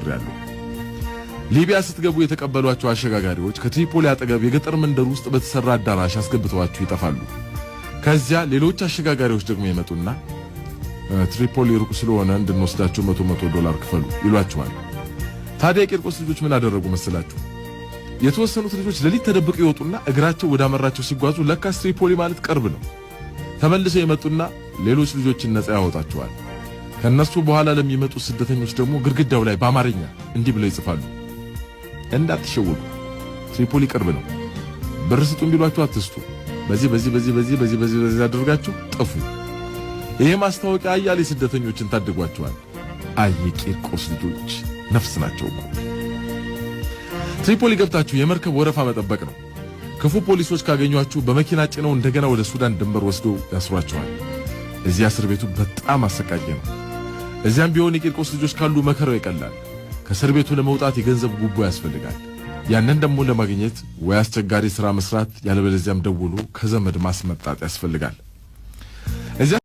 ተናግሬያለሁ። ሊቢያ ስትገቡ የተቀበሏቸው አሸጋጋሪዎች ከትሪፖሊ አጠገብ የገጠር መንደር ውስጥ በተሰራ አዳራሽ አስገብተዋችሁ ይጠፋሉ። ከዚያ ሌሎች አሸጋጋሪዎች ደግሞ ይመጡና ትሪፖሊ ሩቅ ስለሆነ እንድንወስዳችሁ $100 ክፈሉ ይሏችኋል። ታዲያ የቂርቆስ ልጆች ምን አደረጉ መሰላችሁ? የተወሰኑት ልጆች ሌሊት ተደብቀው ይወጡና እግራቸው ወደ አመራቸው ሲጓዙ ለካስ ትሪፖሊ ማለት ቅርብ ነው። ተመልሰው ይመጡና ሌሎች ልጆችን ነፃ ያወጣቸዋል። ከነሱ በኋላ ለሚመጡ ስደተኞች ደግሞ ግድግዳው ላይ በአማርኛ እንዲህ ብለው ይጽፋሉ፣ እንዳትሸወዱ ትሪፖሊ ቅርብ ነው፣ ብር ስጡን ቢሏችሁ አትስጡ፣ በዚህ አድርጋችሁ ጥፉ። ይሄ ማስታወቂያ አያሌ ስደተኞችን ታድጓቸዋል። አይ የቂርቆስ ልጆች ነፍስ ናቸው እኮ። ትሪፖሊ ገብታችሁ የመርከብ ወረፋ መጠበቅ ነው። ክፉ ፖሊሶች ካገኟችሁ በመኪና ጭነው እንደገና ወደ ሱዳን ድንበር ወስደው ያስሯቸዋል። እዚያ እስር ቤቱ በጣም አሰቃቂ ነው። እዚያም ቢሆን የቂርቆስ ልጆች ካሉ መከራው ይቀላል። ከእስር ቤቱ ለመውጣት የገንዘብ ጉቦ ያስፈልጋል። ያንን ደግሞ ለማግኘት ወይ አስቸጋሪ ሥራ መስራት፣ ያለበለዚያም ደውሎ ከዘመድ ማስመጣት ያስፈልጋል።